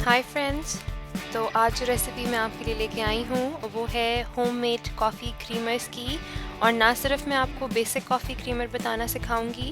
Hi friends. तो आज जो रेसिपी मैं आपके लिए लेके आई हूँ वो है होममेड कॉफ़ी क्रीमर्स की। और ना सिर्फ मैं आपको बेसिक कॉफ़ी क्रीमर बताना सिखाऊंगी,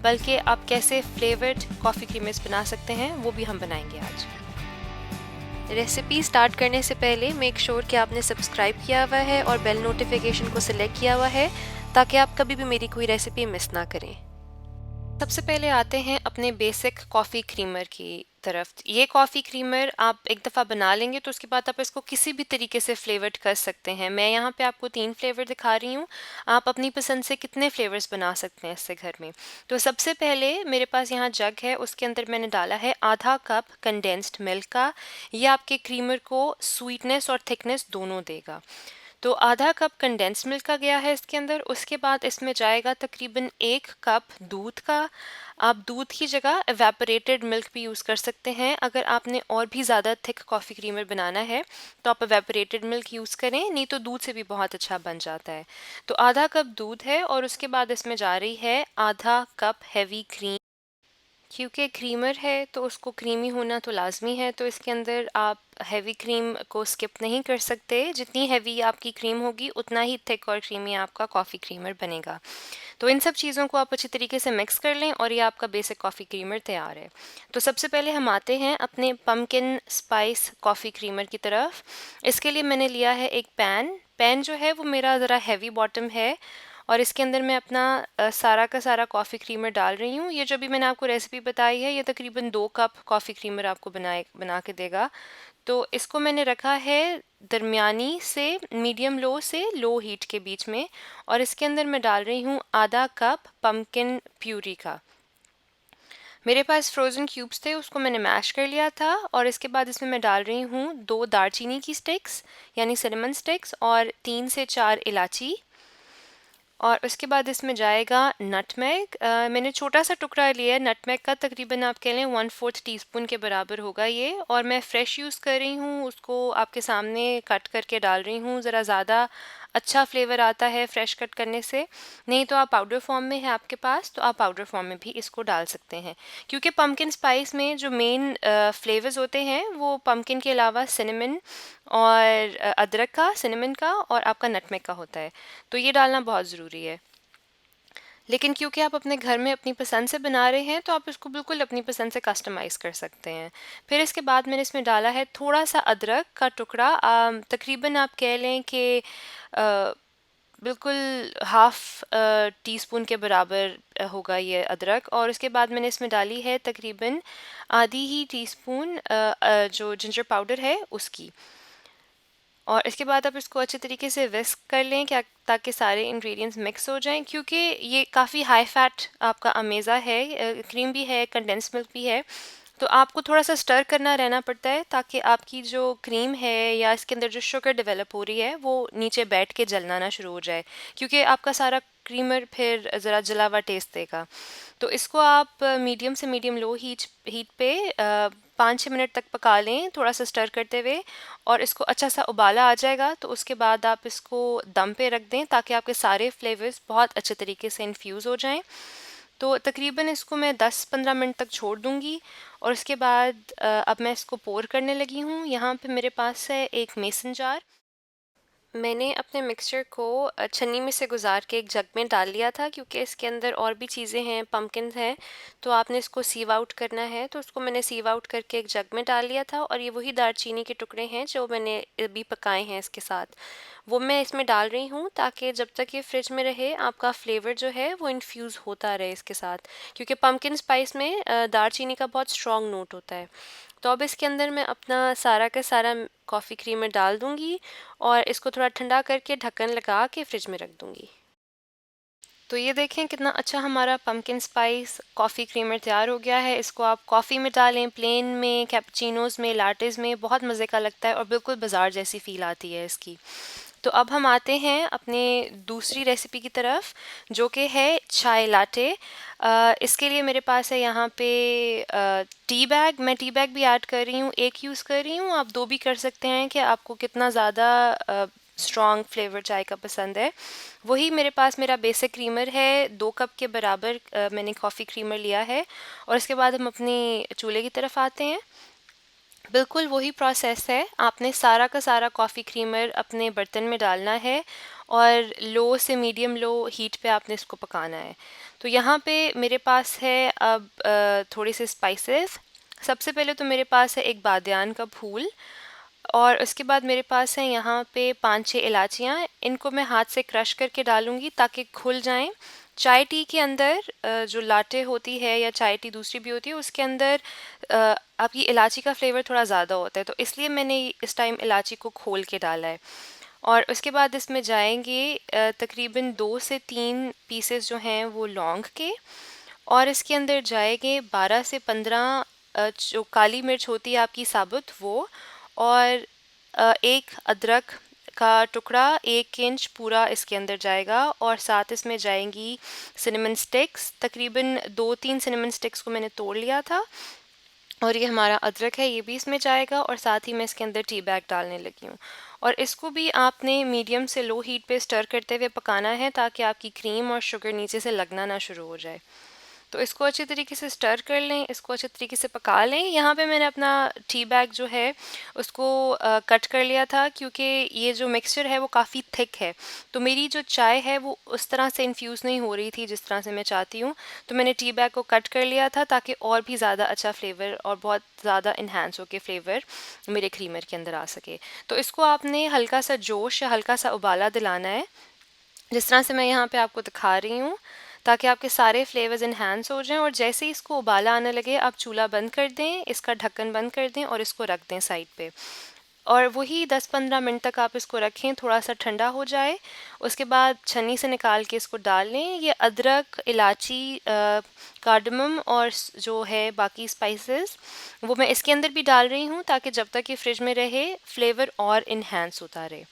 बल्कि आप कैसे फ्लेवर्ड कॉफ़ी क्रीमर्स बना सकते हैं वो भी हम बनाएंगे आज। रेसिपी स्टार्ट करने से पहले मेक श्योर कि आपने सब्सक्राइब किया हुआ है और बेल नोटिफिकेशन को सिलेक्ट किया हुआ है, ताकि आप कभी भी मेरी कोई रेसिपी मिस ना करें। सबसे पहले आते हैं अपने बेसिक कॉफ़ी क्रीमर की तरफ। ये कॉफ़ी क्रीमर आप एक दफ़ा बना लेंगे तो उसके बाद आप इसको किसी भी तरीके से फ्लेवर्ड कर सकते हैं। मैं यहाँ पे आपको 3 फ्लेवर दिखा रही हूँ। आप अपनी पसंद से कितने फ्लेवर्स बना सकते हैं इससे घर में। तो सबसे पहले मेरे पास यहाँ जग है, उसके अंदर मैंने डाला है आधा कप कंडेंस्ड मिल्क का। ये आपके क्रीमर को स्वीटनेस और थिकनेस दोनों देगा। तो आधा कप कंडेंस मिल्क का गया है इसके अंदर। उसके बाद इसमें जाएगा तकरीबन 1 कप दूध का। आप दूध की जगह एवेपोरेटेड मिल्क भी यूज़ कर सकते हैं। अगर आपने और भी ज़्यादा थिक कॉफ़ी क्रीमर बनाना है तो आप एवेपोरेटेड मिल्क यूज़ करें, नहीं तो दूध से भी बहुत अच्छा बन जाता है। तो आधा कप दूध है और उसके बाद इसमें जा रही है आधा कप हैवी क्रीम। क्योंकि क्रीमर है तो उसको क्रीमी होना तो लाजमी है, तो इसके अंदर आप हैवी क्रीम को स्किप नहीं कर सकते। जितनी हैवी आपकी क्रीम होगी उतना ही थिक और क्रीमी आपका कॉफ़ी क्रीमर बनेगा। तो इन सब चीज़ों को आप अच्छी तरीके से मिक्स कर लें और ये आपका बेसिक कॉफ़ी क्रीमर तैयार है। तो सबसे पहले हम आते हैं अपने पम्पकिन स्पाइस कॉफ़ी क्रीमर की तरफ। इसके लिए मैंने लिया है एक पैन जो है वो मेरा ज़रा हैवी बॉटम है, और इसके अंदर मैं अपना सारा का सारा कॉफ़ी क्रीमर डाल रही हूँ। ये जो भी मैंने आपको रेसिपी बताई है ये तकरीबन 2 कप कॉफ़ी क्रीमर आपको बना के देगा। तो इसको मैंने रखा है दरमियानी से मीडियम लो से लो हीट के बीच में, और इसके अंदर मैं डाल रही हूँ आधा कप पम्पकिन प्यूरी का। मेरे पास फ्रोज़न क्यूब्स थे, उसको मैंने मैश कर लिया था। और इसके बाद इसमें मैं डाल रही हूँ 2 दालचीनी की स्टिक्स यानी सिनेमन स्टिक्स और 3 से 4 इलायची। और उसके बाद इसमें जाएगा नटमेग। मैंने छोटा सा टुकड़ा लिया है नटमेग का, तकरीबन आप कह लें 1/4 टीस्पून के बराबर होगा ये। और मैं फ़्रेश यूज़ कर रही हूँ, उसको आपके सामने कट करके डाल रही हूँ। ज़रा ज़्यादा अच्छा फ्लेवर आता है फ्रेश कट करने से। नहीं तो आप पाउडर फॉर्म में है आपके पास तो आप पाउडर फॉर्म में भी इसको डाल सकते हैं। क्योंकि पम्पकिन स्पाइस में जो मेन फ्लेवर्स होते हैं वो पम्पकिन के अलावा सिनेमन और अदरक का, सिनेमन का और आपका नटमेग का होता है। तो ये डालना बहुत ज़रूरी है। लेकिन क्योंकि आप अपने घर में अपनी पसंद से बना रहे हैं तो आप इसको बिल्कुल अपनी पसंद से कस्टमाइज़ कर सकते हैं। फिर इसके बाद मैंने इसमें डाला है थोड़ा सा अदरक का टुकड़ा। तकरीबन आप कह लें कि अ, बिल्कुल हाफ़ टीस्पून के बराबर होगा ये अदरक। और उसके बाद मैंने इसमें डाली है तकरीबन आधी ही टीस्पून जो जिंजर पाउडर है उसकी। और इसके बाद आप इसको अच्छे तरीके से विस्क कर लें क्या, ताकि सारे इंग्रेडिएंट्स मिक्स हो जाएं। क्योंकि ये काफ़ी हाई फैट आपका अमेज़ा है, क्रीम भी है, कंडेंस मिल्क भी है। तो आपको थोड़ा सा स्टर करना रहना पड़ता है, ताकि आपकी जो क्रीम है या इसके अंदर जो शुगर डेवलप हो रही है वो नीचे बैठ के जलना ना शुरू हो जाए। क्योंकि आपका सारा क्रीमर फिर ज़रा जला हुआ टेस्ट देगा। तो इसको आप मीडियम से मीडियम लो हीट पे 5-6 मिनट तक पका लें, थोड़ा सा स्टर करते हुए। और इसको अच्छा सा उबाला आ जाएगा तो उसके बाद आप इसको दम पे रख दें, ताकि आपके सारे फ्लेवर्स बहुत अच्छे तरीके से इन्फ्यूज़ हो जाएं। तो तकरीबन इसको मैं 10-15 मिनट तक छोड़ दूंगी। और उसके बाद अब मैं इसको पोर करने लगी हूँ। यहाँ पे मेरे पास है एक मेसन जार। मैंने अपने मिक्सचर को छन्नी में से गुजार के एक जग में डाल लिया था, क्योंकि इसके अंदर और भी चीज़ें हैं, पम्पकिन हैं, तो आपने इसको सीव आउट करना है। तो उसको मैंने सीव आउट करके एक जग में डाल लिया था। और ये वही दालचीनी के टुकड़े हैं जो मैंने अभी पकाए हैं इसके साथ, वो मैं इसमें डाल रही हूँ, ताकि जब तक ये फ्रिज में रहे आपका फ्लेवर जो है वो इन्फ्यूज़ होता रहे इसके साथ। क्योंकि पम्पकिन स्पाइस में दालचीनी का बहुत स्ट्रॉन्ग नोट होता है। तो अब इसके अंदर मैं अपना सारा का सारा कॉफ़ी क्रीमर डाल दूंगी और इसको थोड़ा ठंडा करके ढक्कन लगा के फ्रिज में रख दूंगी। तो ये देखें कितना अच्छा हमारा पम्पकिन स्पाइस कॉफ़ी क्रीमर तैयार हो गया है। इसको आप कॉफ़ी में डालें, प्लेन में, कैपुचिनोज़ में, लाटेज़ में, बहुत मज़े का लगता है और बिल्कुल बाज़ार जैसी फ़ील आती है इसकी। तो अब हम आते हैं अपने दूसरी रेसिपी की तरफ, जो कि है चाय लाटे। इसके लिए मेरे पास है यहाँ पे टी बैग। मैं टी बैग भी ऐड कर रही हूँ, एक यूज़ कर रही हूँ, आप 2 भी कर सकते हैं कि आपको कितना ज़्यादा स्ट्रॉन्ग फ्लेवर चाय का पसंद है। वही मेरे पास मेरा बेसिक क्रीमर है, 2 कप के बराबर मैंने कॉफ़ी क्रीमर लिया है। और इसके बाद हम अपने चूल्हे की तरफ आते हैं। बिल्कुल वही प्रोसेस है। आपने सारा का सारा कॉफ़ी क्रीमर अपने बर्तन में डालना है और लो से मीडियम लो हीट पे आपने इसको पकाना है। तो यहाँ पे मेरे पास है अब थोड़े से स्पाइसेस। सबसे पहले तो मेरे पास है एक बादियान का फूल, और उसके बाद मेरे पास है यहाँ पे 5-6 इलायचियाँ। इनको मैं हाथ से क्रश करके डालूँगी ताकि खुल जाएँ। चाय टी के अंदर जो लाटे होती है या चाय टी दूसरी भी होती है, उसके अंदर आपकी इलायची का फ्लेवर थोड़ा ज़्यादा होता है, तो इसलिए मैंने इस टाइम इलायची को खोल के डाला है। और उसके बाद इसमें जाएंगे तकरीबन 2 से 3 पीसेस जो हैं वो लौंग के, और इसके अंदर जाएंगे 12 से 15 जो काली मिर्च होती है आपकी साबुत वो, और एक अदरक का टुकड़ा 1 इंच पूरा इसके अंदर जाएगा, और साथ इसमें जाएंगी सिनेमन स्टिक्स। तकरीबन 2-3 सिनेमन स्टिक्स को मैंने तोड़ लिया था, और ये हमारा अदरक है, ये भी इसमें जाएगा, और साथ ही मैं इसके अंदर टी बैग डालने लगी हूँ। और इसको भी आपने मीडियम से लो हीट पे स्टर करते हुए पकाना है ताकि आपकी क्रीम और शुगर नीचे से लगना ना शुरू हो जाए। तो इसको अच्छी तरीके से स्टर कर लें, इसको अच्छे तरीके से पका लें। यहाँ पे मैंने अपना टी बैग जो है उसको कट कर लिया था, क्योंकि ये जो मिक्सचर है वो काफ़ी थिक है, तो मेरी जो चाय है वो उस तरह से इन्फ्यूज़ नहीं हो रही थी जिस तरह से मैं चाहती हूँ। तो मैंने टी बैग को कट कर लिया था ताकि और भी ज़्यादा अच्छा फ्लेवर और बहुत ज़्यादा इन्हांस होकर फ्लेवर मेरे क्रीमर के अंदर आ सके। तो इसको आपने हल्का सा जोश या हल्का सा उबाला दिलाना है, जिस तरह से मैं यहाँ पे आपको दिखा रही हूँ, ताकि आपके सारे फ्लेवर्स इन्हांस हो जाएं। और जैसे ही इसको उबाला आने लगे आप चूल्हा बंद कर दें, इसका ढक्कन बंद कर दें और इसको रख दें साइड पे। और वही 10-15 मिनट तक आप इसको रखें, थोड़ा सा ठंडा हो जाए। उसके बाद छन्नी से निकाल के इसको डाल लें। ये अदरक, इलायची, कार्डमम और जो है बाकी स्पाइसेस वो मैं इसके अंदर भी डाल रही हूँ, ताकि जब तक ये फ्रिज में रहे फ्लेवर और इन्हांस होता रहे।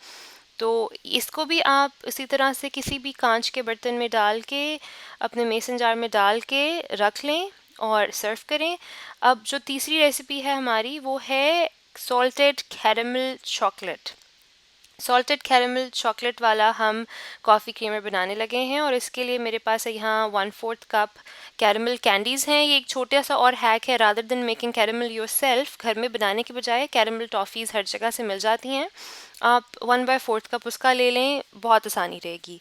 तो इसको भी आप इसी तरह से किसी भी कांच के बर्तन में डाल के अपने मेसन जार में डाल के रख लें और सर्व करें। अब जो तीसरी रेसिपी है हमारी वो है salted caramel chocolate. Salted caramel chocolate वाला हम कॉफ़ी क्रीमर बनाने लगे हैं, और इसके लिए मेरे पास है यहाँ 1/4 कप कैरेमल कैंडीज़ हैं। ये एक छोटा सा और हैक है, rather than making caramel yourself, घर में बनाने के बजाय कैरेमल टॉफ़ीज़ हर जगह से मिल जाती हैं, आप 1/4 कप उसका ले लें, बहुत आसानी रहेगी।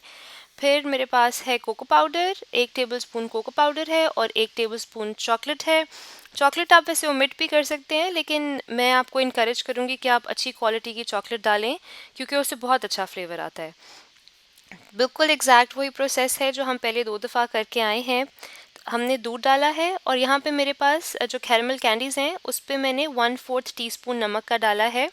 फिर मेरे पास है cocoa powder, 1 tablespoon cocoa powder है और 1 टेबलस्पून चॉकलेट है। चॉकलेट आप वैसे ओमिट भी कर सकते हैं, लेकिन मैं आपको इनकरेज करूँगी कि आप अच्छी क्वालिटी की चॉकलेट डालें, क्योंकि उससे बहुत अच्छा फ्लेवर आता है। बिल्कुल एग्जैक्ट वही प्रोसेस है जो हम पहले 2 दफ़ा करके आए हैं। हमने दूध डाला है, और यहाँ पे मेरे पास जो कैरेमल कैंडीज़ हैं उस पे मैंने 1/4 टीस्पून नमक का डाला है।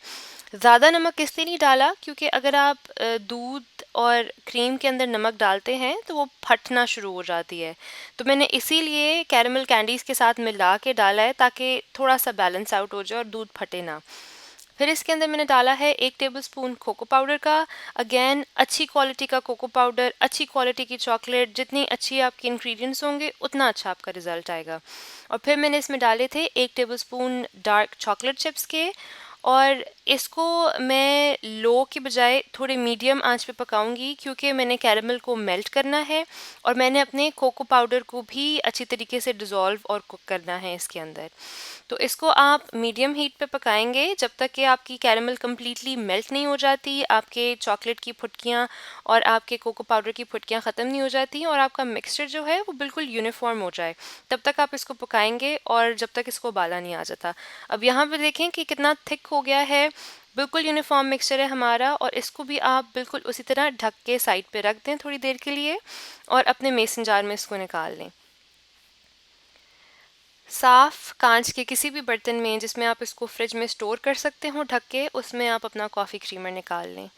ज़्यादा नमक इसलिए नहीं डाला क्योंकि अगर आप दूध और क्रीम के अंदर नमक डालते हैं तो वो फटना शुरू हो जाती है। तो मैंने इसीलिए कैरेमल कैंडीज़ के साथ मिला के डाला है, ताकि थोड़ा सा बैलेंस आउट हो जाए और दूध फटे ना। फिर इसके अंदर मैंने डाला है 1 टेबलस्पून कोको पाउडर का। अगेन अच्छी क्वालिटी का कोको पाउडर, अच्छी क्वालिटी की चॉकलेट, जितनी अच्छी आपके इंग्रेडिएंट्स होंगे उतना अच्छा आपका रिजल्ट आएगा। और फिर मैंने इसमें डाले थे 1 टेबलस्पून डार्क चॉकलेट चिप्स के, और इसको मैं लो के बजाय थोड़े मीडियम आंच पे पकाऊंगी, क्योंकि मैंने कैरेमल को मेल्ट करना है, और मैंने अपने कोको पाउडर को भी अच्छी तरीके से डिज़ोल्व और कुक करना है इसके अंदर। तो इसको आप मीडियम हीट पे पकाएंगे जब तक कि आपकी कैरेमल कम्प्लीटली मेल्ट नहीं हो जाती, आपके चॉकलेट की फुटकियाँ और आपके कोको पाउडर की फुटकियाँ ख़त्म नहीं हो जाती, और आपका मिक्सचर जो है वो बिल्कुल यूनिफॉर्म हो जाए। तब तक आप इसको पकाएंगे और जब तक इसको उबाला नहीं आ जाता। अब यहाँ पे देखें कि कितना थिक हो गया है, बिल्कुल यूनिफॉर्म मिक्सचर है हमारा। और इसको भी आप बिल्कुल उसी तरह ढक के साइड पे रख दें थोड़ी देर के लिए, और अपने मेसन जार में इसको निकाल लें। साफ़ कांच के किसी भी बर्तन में जिसमें आप इसको फ्रिज में स्टोर कर सकते हो ढक के, उसमें आप अपना कॉफ़ी क्रीमर निकाल लें।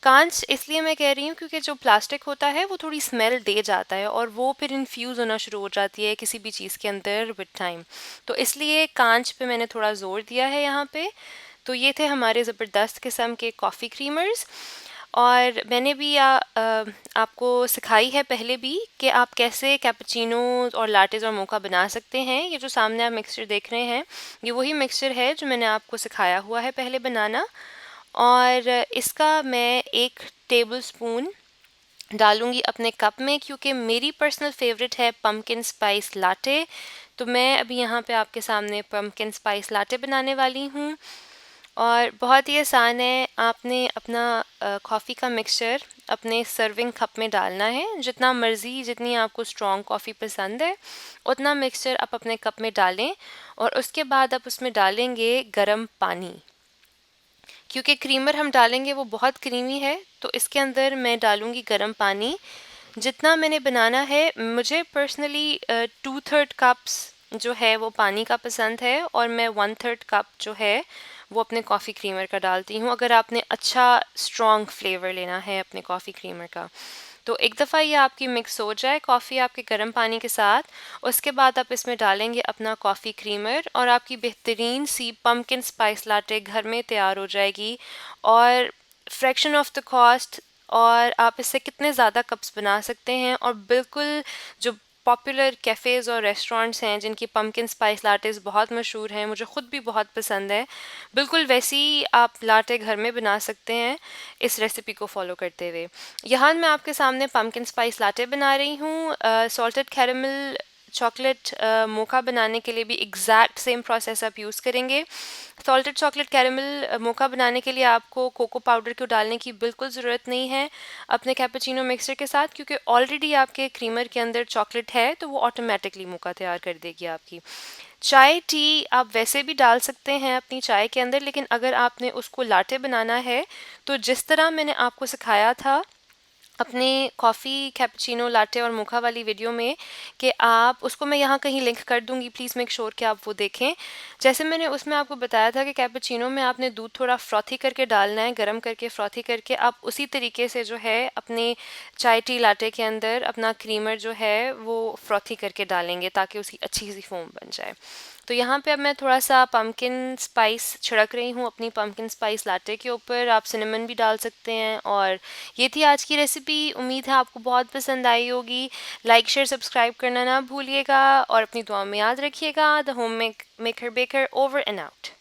कांच इसलिए मैं कह रही हूँ क्योंकि जो प्लास्टिक होता है वो थोड़ी स्मेल दे जाता है, और वो फिर इन्फ्यूज़ होना शुरू हो जाती है किसी भी चीज़ के अंदर विद टाइम। तो इसलिए कांच पे मैंने थोड़ा ज़ोर दिया है यहाँ पे। तो ये थे हमारे ज़बरदस्त किस्म के कॉफ़ी क्रीमर्स। और मैंने भी आपको सिखाई है पहले भी कि आप कैसे कैपुचिनो और लाटेज़ और मोका बना सकते हैं। ये जो सामने आप मिक्सचर देख रहे हैं, ये वही मिक्सचर है जो मैंने आपको सिखाया हुआ है पहले बनाना। और इसका मैं 1 टेबलस्पून डालूंगी अपने कप में, क्योंकि मेरी पर्सनल फेवरेट है पम्पकिन स्पाइस लाटे, तो मैं अभी यहाँ पे आपके सामने पम्पकिन स्पाइस लाटे बनाने वाली हूँ और बहुत ही आसान है। आपने अपना कॉफ़ी का मिक्सचर अपने सर्विंग कप में डालना है। जितना मर्ज़ी, जितनी आपको स्ट्रॉन्ग कॉफ़ी पसंद है उतना मिक्सचर आप अपने कप में डालें और उसके बाद आप उसमें डालेंगे गर्म पानी। क्योंकि क्रीमर हम डालेंगे वो बहुत क्रीमी है, तो इसके अंदर मैं डालूँगी गर्म पानी। जितना मैंने बनाना है, मुझे पर्सनली 2/3 कप्स जो है वो पानी का पसंद है और मैं 1/3 कप जो है वो अपने कॉफ़ी क्रीमर का डालती हूँ, अगर आपने अच्छा स्ट्रॉन्ग फ्लेवर लेना है अपने कॉफ़ी क्रीमर का। तो एक दफ़ा ये आपकी मिक्स हो जाए कॉफ़ी आपके गर्म पानी के साथ, उसके बाद आप इसमें डालेंगे अपना कॉफ़ी क्रीमर और आपकी बेहतरीन सी पम्पकिन स्पाइस लाटे घर में तैयार हो जाएगी और फ्रैक्शन ऑफ द कॉस्ट। और आप इससे कितने ज़्यादा कप्स बना सकते हैं और बिल्कुल जो पॉपुलर कैफ़ेज़ और रेस्टोरेंट्स हैं जिनकी पम्पकिन स्पाइस लाटेज़ बहुत मशहूर हैं, मुझे ख़ुद भी बहुत पसंद है, बिल्कुल वैसी आप लाटे घर में बना सकते हैं इस रेसिपी को फॉलो करते हुए। यहाँ मैं आपके सामने पम्पकिन स्पाइस लाटे बना रही हूँ। सॉल्टेड कैरेमल चॉकलेट मोका बनाने के लिए भी एग्जैक्ट सेम प्रोसेस आप यूज़ करेंगे। सॉल्टेड चॉकलेट कैरेमल मोका बनाने के लिए आपको कोको पाउडर को डालने की बिल्कुल ज़रूरत नहीं है अपने कैपेचिनो मिक्सर के साथ, क्योंकि ऑलरेडी आपके क्रीमर के अंदर चॉकलेट है, तो वो ऑटोमेटिकली मोका तैयार कर देगी आपकी। चाय टी आप वैसे भी डाल सकते हैं अपनी चाय के अंदर, लेकिन अगर आपने उसको लाटे बनाना है तो जिस तरह मैंने आपको सिखाया था अपने कॉफ़ी कैपुचिनो लाटे और मोका वाली वीडियो में, कि आप उसको मैं यहाँ कहीं लिंक कर दूँगी, प्लीज़ मेक श्योर कि आप वो देखें। जैसे मैंने उसमें आपको बताया था कि कैपुचिनो में आपने दूध थोड़ा फ्रॉथी करके डालना है, गर्म करके फ्रॉथी करके, आप उसी तरीके से जो है अपने चाय टी लाटे के अंदर अपना क्रीमर जो है वो फ्रॉथी करके डालेंगे ताकि उसकी अच्छी सी फोम बन जाए। तो यहाँ पे अब मैं थोड़ा सा पम्पकिन स्पाइस छिड़क रही हूँ अपनी पम्पकिन स्पाइस लाटे के ऊपर। आप सिनेमन भी डाल सकते हैं। और ये थी आज की रेसिपी, उम्मीद है आपको बहुत पसंद आई होगी। लाइक शेयर सब्सक्राइब करना ना भूलिएगा और अपनी दुआ में याद रखिएगा। The home maker baker over and out.